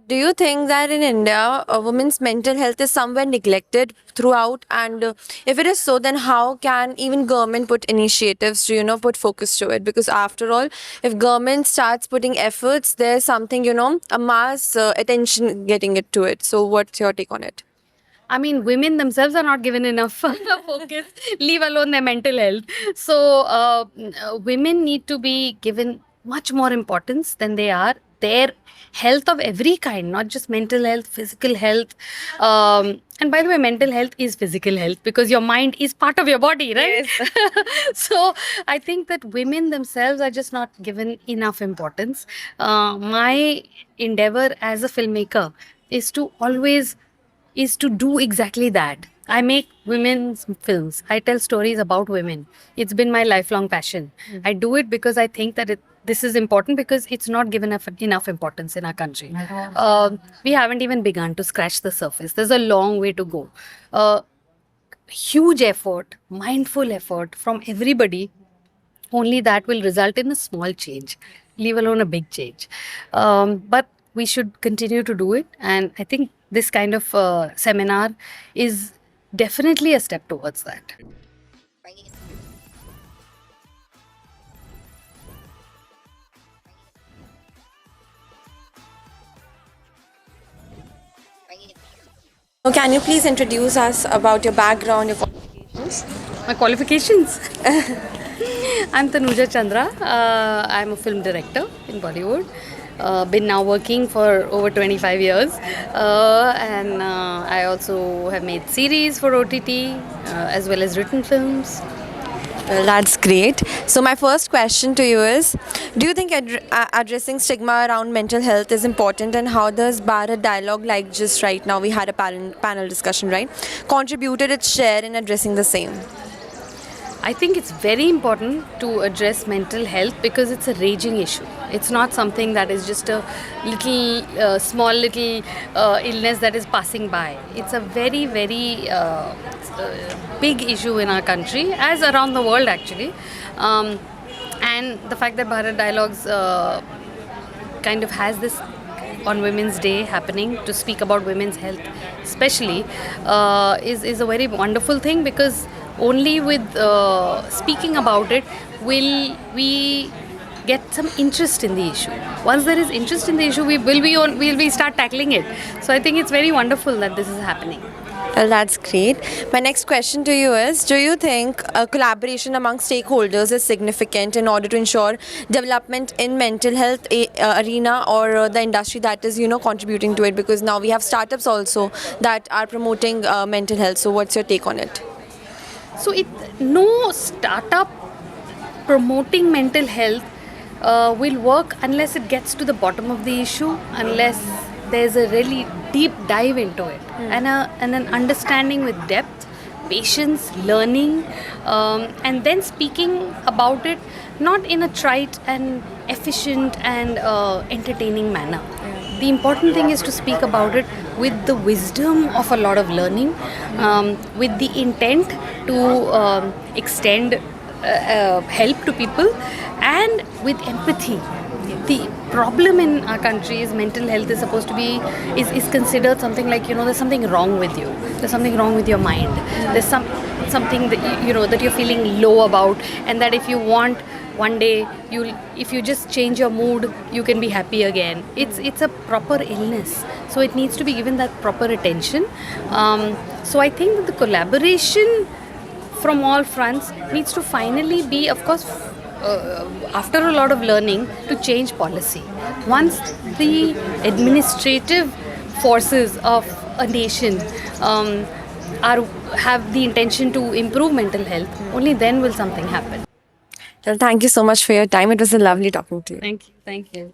Do you think that in India, a woman's mental health is somewhere neglected throughout? And if it is so, then how can even government put initiatives to, put focus to it? Because after all, if government starts putting efforts, there's something, a mass attention getting it to it. So what's your take on it? I mean, women themselves are not given enough focus, leave alone their mental health. So, women need to be given much more importance than they are. Their health of every kind, not just mental health, physical health. And by the way, mental health is physical health because your mind is part of your body, right? So, I think that women themselves are just not given enough importance. My endeavor as a filmmaker is to do exactly that. I make women's films. I tell stories about women. It's been my lifelong passion. I do it because I think that this is important because it's not given enough importance in our country. We haven't even begun to scratch the surface. There's a long way to go. Huge effort, mindful effort from everybody, only that will result in a small change, leave alone a big change. But we should continue to do it. And I think this kind of seminar is definitely a step towards that. So can you please introduce us about your background, your qualifications? My qualifications. I'm Tanuja Chandra. I'm a film director in Bollywood. Been now working for over 25 years. And I also have made series for OTT as well as written films. Well, that's great. So my first question to you is, do you think addressing stigma around mental health is important, and how does Bharat Dialogue, like just right now we had a panel discussion, right, contributed its share in addressing the same? I think it's very important to address mental health because it's a raging issue. It's not something that is just a small little illness that is passing by. It's a very, very big issue in our country, as around the world actually. And the fact that Bharat Dialogues kind of has this on Women's Day happening to speak about women's health, especially, is a very wonderful thing because only with speaking about it will we get some interest in the issue. Once there is interest in the issue, we start tackling it. So I think it's very wonderful that this is happening. Well, that's great. My next question to you is, do you think collaboration among stakeholders is significant in order to ensure development in mental health arena, or the industry that is, contributing to it? Because now we have startups also that are promoting mental health. So what's your take on it? So no startup promoting mental health will work unless it gets to the bottom of the issue, unless there's a really deep dive into it and an understanding with depth, patience, learning, and then speaking about it not in a trite and efficient and entertaining manner. The important thing is to speak about it with the wisdom of a lot of learning, with the intent to extend help to people, and with empathy. The problem in our country is mental health is supposed to be is considered something like, there's something wrong with you, there's something wrong with your mind, there's something that that you're feeling low about, and that if you want one day, if you just change your mood, you can be happy again. It's a proper illness, so it needs to be given that proper attention. So I think that the collaboration from all fronts needs to finally be, of course, after a lot of learning, to change policy. Once the administrative forces of a nation have the intention to improve mental health, only then will something happen. Well, thank you so much for your time. It was a lovely talking to you. Thank you. Thank you.